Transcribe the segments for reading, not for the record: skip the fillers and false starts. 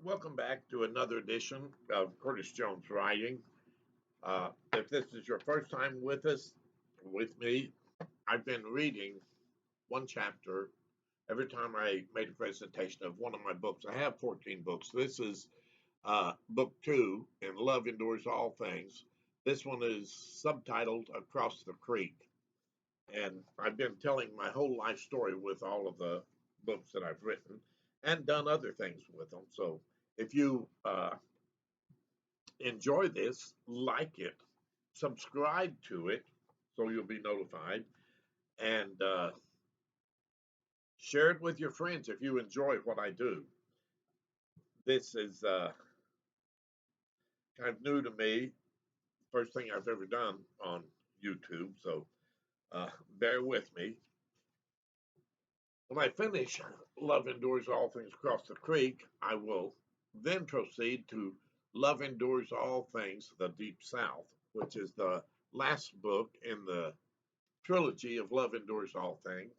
Welcome back to another edition of Curtis Jones Writing. If this is your first time with me, I've been reading one chapter every time I made a presentation of one of my books. I have 14 books. This is book two, and Love Endures All Things. This one is subtitled Across the Creek. And I've been telling my whole life story with all of the books that I've written and done other things with them. So if you enjoy this, like it, subscribe to it so you'll be notified, and share it with your friends if you enjoy what I do. This is kind of new to me, first thing I've ever done on YouTube, so bear with me. When I finish Love Endures All Things Across the Creek, I will then proceed to Love Endures All Things The Deep South, which is the last book in the trilogy of Love Endures All Things.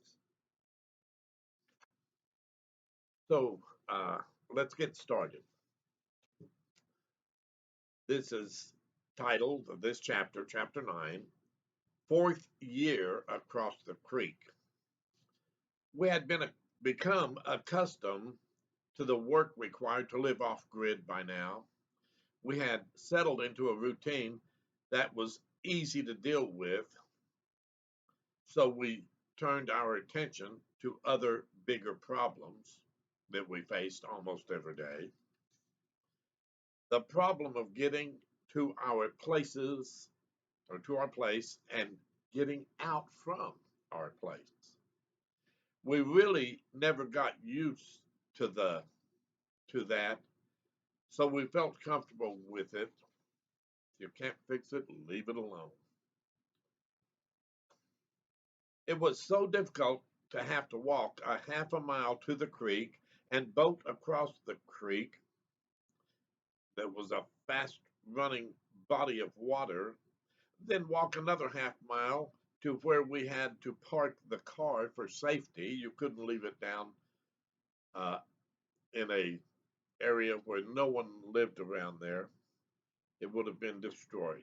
So let's get started. This is titled, this chapter, Chapter 9, Fourth Year Across the Creek. We had become accustomed to the work required to live off grid by now. We had settled into a routine that was easy to deal with, so we turned our attention to other bigger problems that we faced almost every day. The problem of getting to our places or to our place and getting out from our place. We really never got used to that, so we felt comfortable with it. If you can't fix it, leave it alone. It was so difficult to have to walk a half a mile to the creek and boat across the creek. There was a fast running body of water, then walk another half mile to where we had to park the car for safety. You couldn't leave it down uh, in a area where no one lived around there. It would have been destroyed.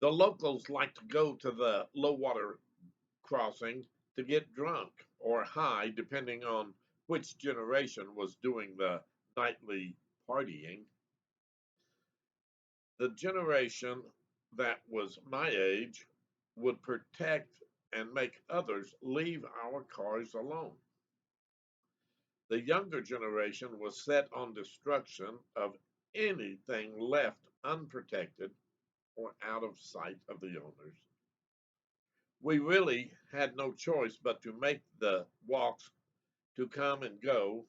The locals like to go to the low water crossing to get drunk or high, depending on which generation was doing the nightly partying. The generation that was my age would protect and make others leave our cars alone. The younger generation was set on destruction of anything left unprotected or out of sight of the owners. We really had no choice but to make the walks to come and go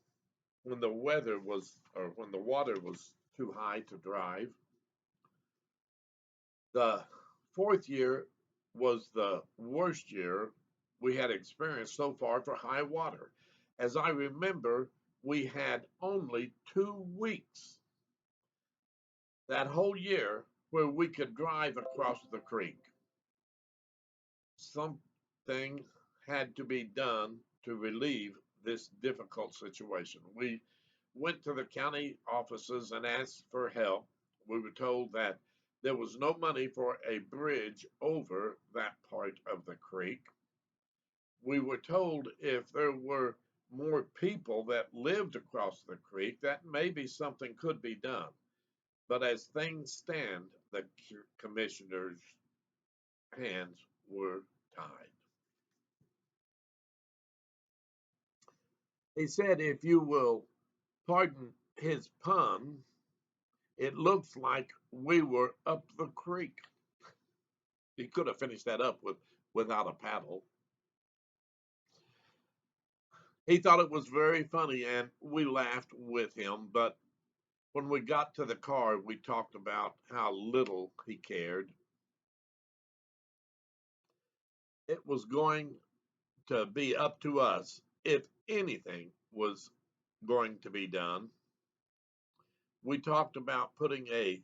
when the weather was, or when the water was too high to drive. The fourth year was the worst year we had experienced so far for high water. As I remember, we had only 2 weeks that whole year where we could drive across the creek. Something had to be done to relieve this difficult situation. We went to the county offices and asked for help. We were told that there was no money for a bridge over that part of the creek. We were told if there were more people that lived across the creek, that maybe something could be done. But as things stand, the commissioner's hands were tied. He said, if you will pardon his pun, it looks like we were up the creek. He could have finished that up without a paddle. He thought it was very funny, and we laughed with him. But when we got to the car, we talked about how little he cared. It was going to be up to us if anything was going to be done. We talked about putting a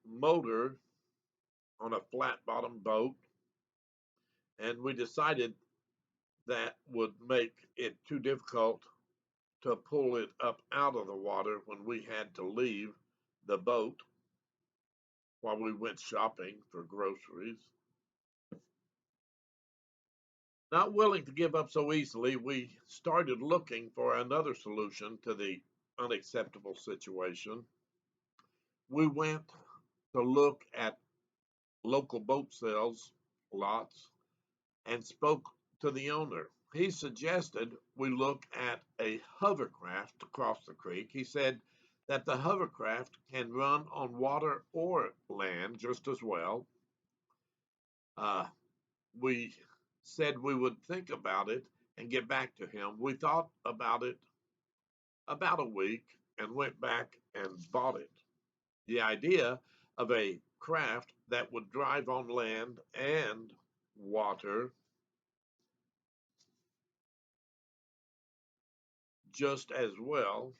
motor on a flat bottom boat, and we decided that would make it too difficult to pull it up out of the water when we had to leave the boat while we went shopping for groceries. Not willing to give up so easily, we started looking for another solution to the unacceptable situation. We went to look at local boat sales lots and spoke to the owner. He suggested we look at a hovercraft to cross the creek. He said that the hovercraft can run on water or land just as well. Uh, we said we would think about it and get back to him. We thought about it about a week and went back and bought it. The idea of a craft that would drive on land and water just as well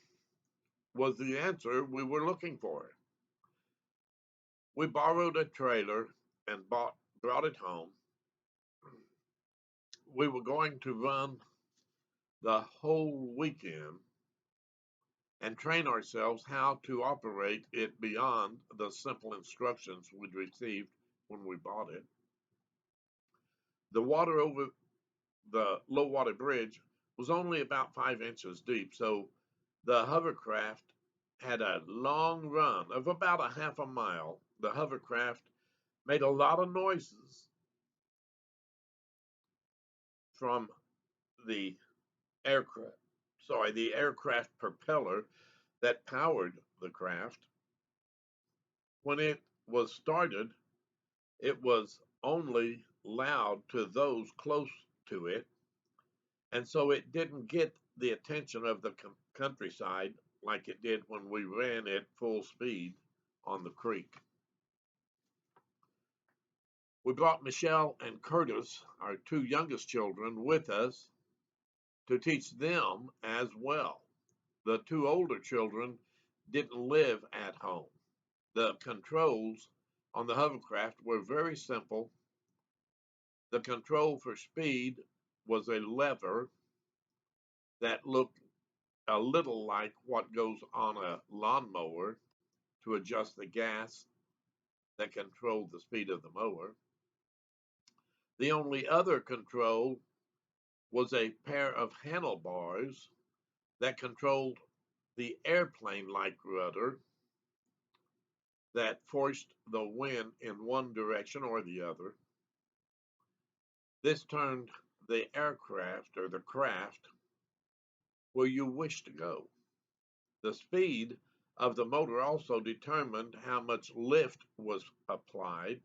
was the answer we were looking for. We borrowed a trailer and brought it home. We were going to run the whole weekend and train ourselves how to operate it beyond the simple instructions we'd received when we bought it. The water over the low water bridge was only about 5 inches deep, so the hovercraft had a long run of about a half a mile. The hovercraft made a lot of noises from the aircraft, the aircraft propeller that powered the craft. When it was started, it was only loud to those close to it, and so it didn't get the attention of the countryside like it did when we ran at full speed on the creek. We brought Michelle and Curtis, our two youngest children, with us to teach them as well. The two older children didn't live at home. The controls on the hovercraft were very simple. The control for speed was a lever that looked a little like what goes on a lawnmower to adjust the gas that controlled the speed of the mower. The only other control was a pair of handlebars that controlled the airplane like rudder that forced the wind in one direction or the other. This turned the aircraft or the craft where you wish to go. The speed of the motor also determined how much lift was applied.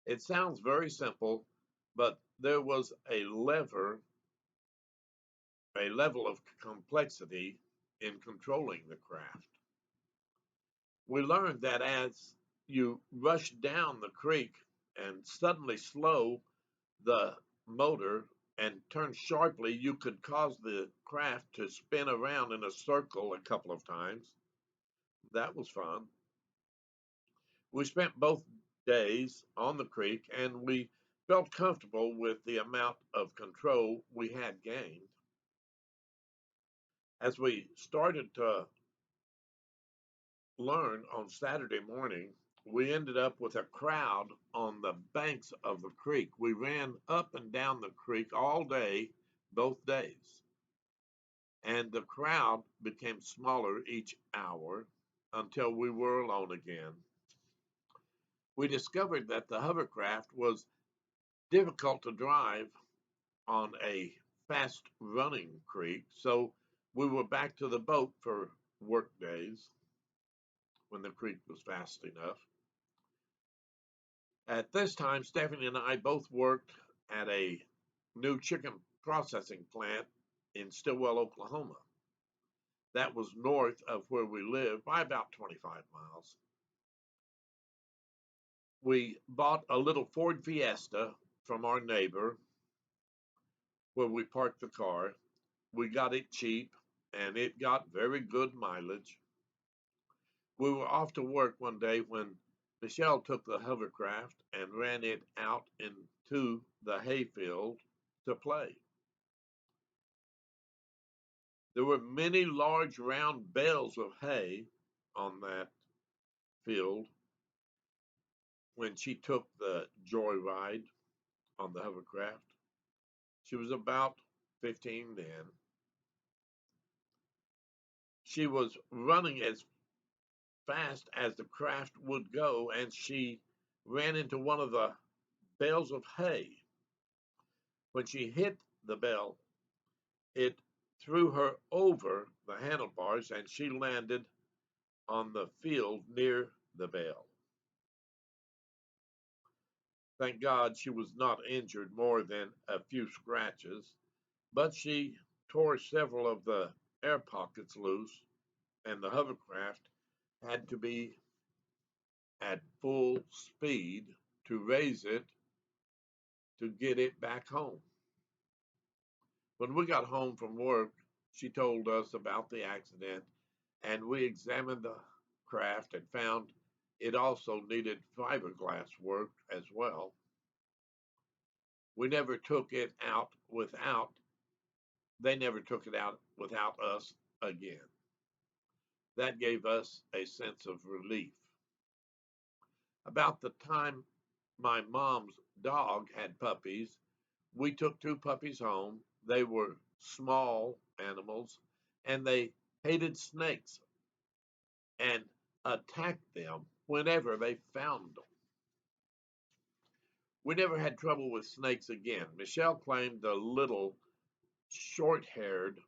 It sounds very simple, but there was a level of complexity in controlling the craft. We learned that as you rush down the creek and suddenly slow the motor and turn sharply, you could cause the craft to spin around in a circle a couple of times. That was fun. We spent both days on the creek and we felt comfortable with the amount of control we had gained. As we started to learn on Saturday morning, we ended up with a crowd on the banks of the creek. We ran up and down the creek all day, both days. And the crowd became smaller each hour until we were alone again. We discovered that the hovercraft was difficult to drive on a fast running creek, so we were back to the boat for work days when the creek was fast enough. At this time, Stephanie and I both worked at a new chicken processing plant in Stillwell, Oklahoma. That was north of where we live by about 25 miles. We bought a little Ford Fiesta from our neighbor where we parked the car. We got it cheap and it got very good mileage. We were off to work one day when Michelle took the hovercraft and ran it out into the hayfield to play. There were many large round bales of hay on that field when she took the joyride on the hovercraft. She was about 15 then. She was running as fast as the craft would go, and she ran into one of the bales of hay. When she hit the bale, it threw her over the handlebars, and she landed on the field near the bale. Thank God she was not injured more than a few scratches, but she tore several of the air pockets loose, and the hovercraft had to be at full speed to raise it to get it back home. When we got home from work, she told us about the accident, and we examined the craft and found it also needed fiberglass work as well. We never took it out without, they never took it out without us again. That gave us a sense of relief. About the time my mom's dog had puppies, we took two puppies home. They were small animals and they hated snakes and attacked them whenever they found them. We never had trouble with snakes again. Michelle claimed the little short haired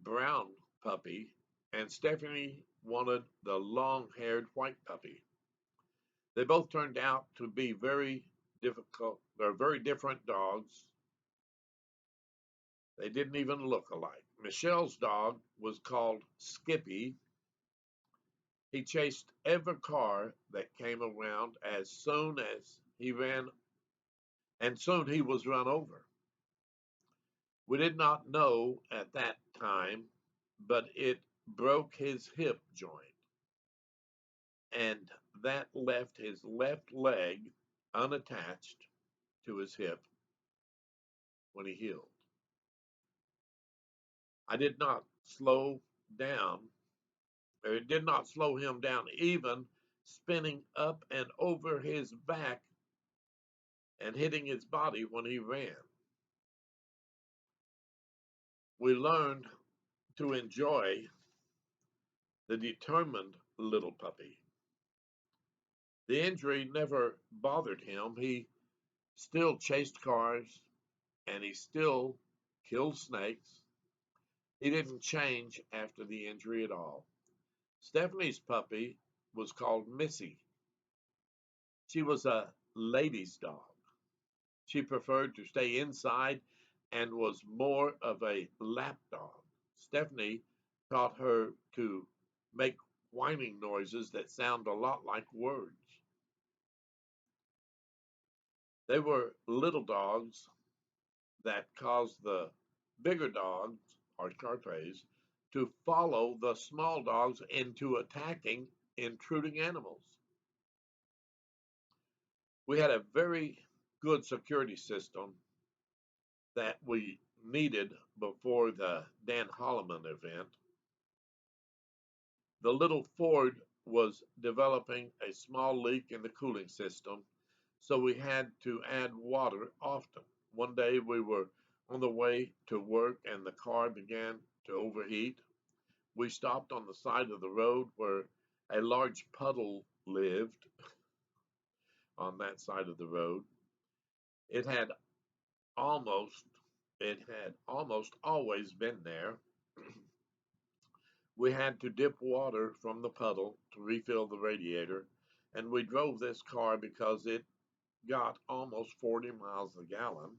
brown puppy, and Stephanie wanted the long haired white puppy. They both turned out to be very difficult. They're very different dogs. They didn't even look alike. Michelle's dog was called Skippy. He chased every car that came around as soon as he ran, and soon he was run over. We did not know at that time, but it broke his hip joint, and that left his left leg unattached to his hip when he healed. I did not slow down, or it did not slow him down, even spinning up and over his back and hitting his body when he ran. We learned to enjoy the determined little puppy. The injury never bothered him. He still chased cars and he still killed snakes. He didn't change after the injury at all. Stephanie's puppy was called Missy. She was a lady's dog. She preferred to stay inside and was more of a lap dog. Stephanie taught her to make whining noises that sound a lot like words. They were little dogs that caused the bigger dogs, or Chartres, to follow the small dogs into attacking intruding animals. We had a very good security system that we needed before the Dan Holloman event. The little Ford was developing a small leak in the cooling system, so we had to add water often. One day we were on the way to work and the car began to overheat. We stopped on the side of the road where a large puddle lived on that side of the road. It had almost it had almost always been there. We had to dip water from the puddle to refill the radiator, and we drove this car because it got almost 40 miles a gallon,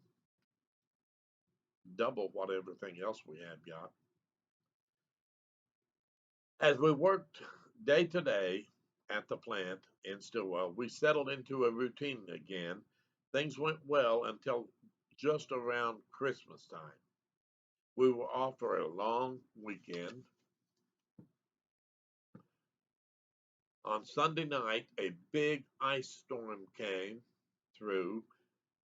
double what everything else we had got. As we worked day to day at the plant in Stillwell, we settled into a routine again. Things went well until just around Christmas time. We were off for a long weekend. On Sunday night, a big ice storm came through,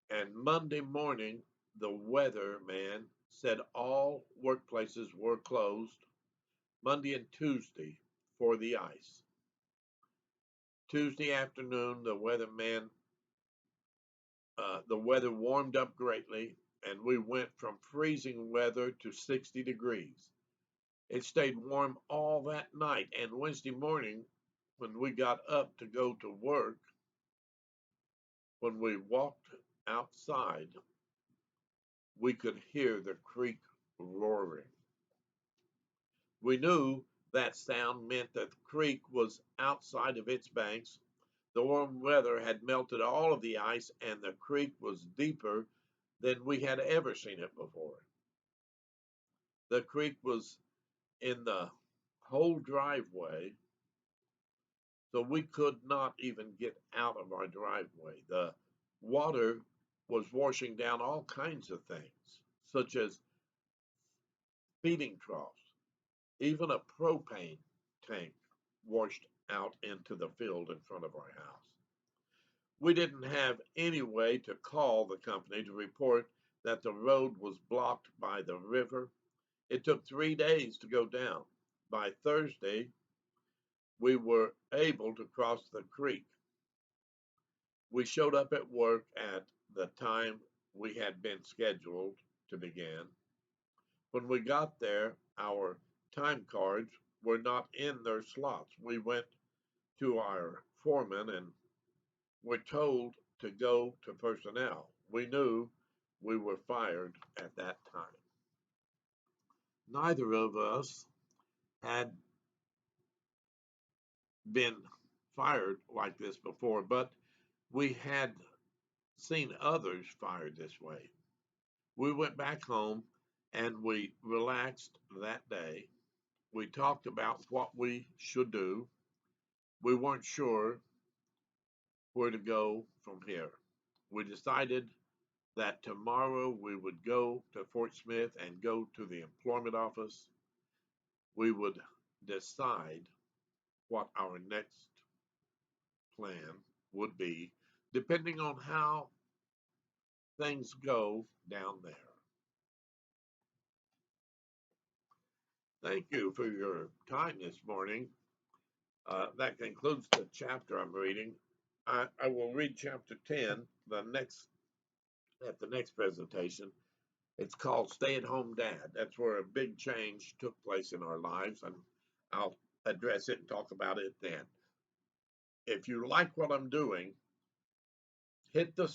and Monday morning, the weatherman said all workplaces were closed Monday and Tuesday for the ice. Tuesday afternoon, the weather warmed up greatly, and we went from freezing weather to 60 degrees. It stayed warm all that night, and Wednesday morning, when we got up to go to work, when we walked outside, we could hear the creek roaring. We knew that sound meant that the creek was outside of its banks. The warm weather had melted all of the ice, and the creek was deeper than we had ever seen it before. The creek was in the whole driveway, so we could not even get out of our driveway. The water was washing down all kinds of things, such as feeding troughs, even a propane tank washed out into the field in front of our house. We didn't have any way to call the company to report that the road was blocked by the river. It took 3 days to go down. By Thursday, we were able to cross the creek. We showed up at work at the time we had been scheduled to begin. When we got there, our time cards were not in their slots. We went to our foreman and were told to go to personnel. We knew we were fired at that time. Neither of us had been fired like this before, but we had seen others fired this way. We went back home and we relaxed that day. We talked about what we should do. We weren't sure where to go from here. We decided that tomorrow we would go to Fort Smith and go to the employment office. We would decide what our next plan would be, depending on how things go down there. Thank you for your time this morning. That concludes the chapter I'm reading. I will read chapter 10 at the next presentation. It's called Stay at Home Dad. That's where a big change took place in our lives, and I'll address it and talk about it then. If you like what I'm doing, hit the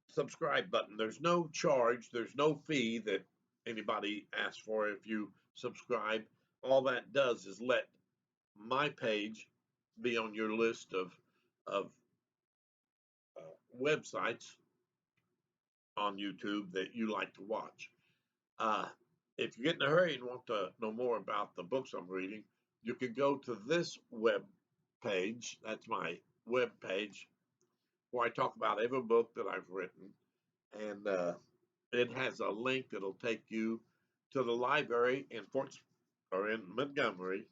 subscribe button. There's no charge, there's no fee that anybody asks for if you subscribe. All that does is let my page be on your list of websites on YouTube that you like to watch. If you get in a hurry and want to know more about the books I'm reading, you can go to this web page. That's my web page where I talk about every book that I've written, and it has a link that'll take you to the library in Montgomery.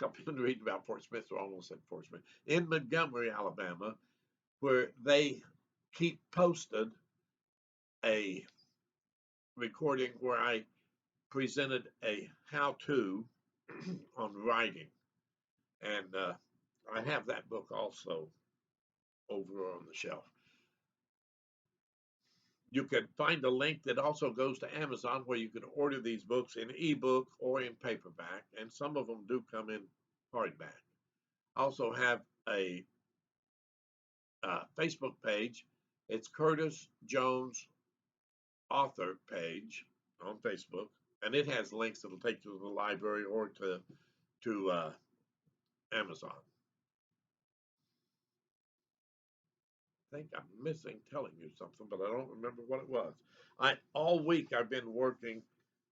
I've been reading about Fort Smith, so I almost said Fort Smith, in Montgomery, Alabama, where they keep posted a recording where I presented a how-to on writing, and I have that book also over on the shelf. You can find a link that also goes to Amazon where you can order these books in ebook or in paperback, and some of them do come in hardback. I also have a Facebook page. It's Curtis Jones author page on Facebook, and it has links that'll take you to the library or to Amazon. I think I'm missing telling you something, but I don't remember what it was. All week I've been working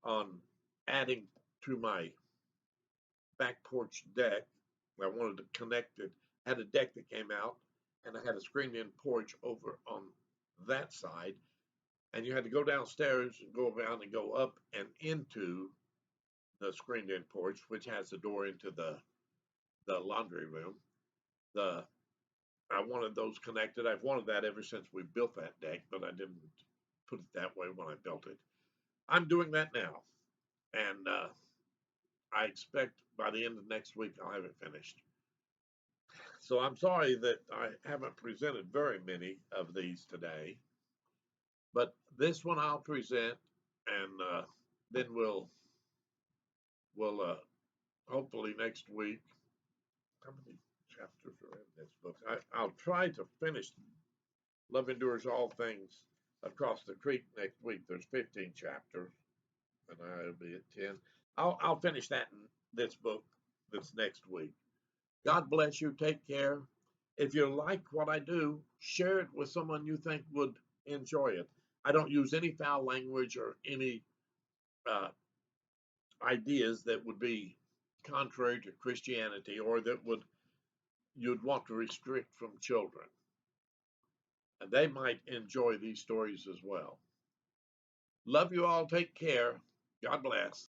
on adding to my back porch deck. I wanted to connect it. I had a deck that came out, and I had a screened-in porch over on that side, and you had to go downstairs and go around and go up and into the screened-in porch, which has a door into the laundry room. I wanted those connected. I've wanted that ever since we built that deck, but I didn't put it that way when I built it. I'm doing that now, and I expect by the end of next week I'll have it finished. So I'm sorry that I haven't presented very many of these today, but this one I'll present, and then we'll hopefully next week. How many chapters are in this book? I'll try to finish Love Endures All Things Across the Creek next week. There's 15 chapters, and I'll be at 10. I'll finish that in this book this next week. God bless you. Take care. If you like what I do, share it with someone you think would enjoy it. I don't use any foul language or any uh, ideas that would be contrary to Christianity or that would you'd want to restrict from children. And they might enjoy these stories as well. Love you all. Take care. God bless.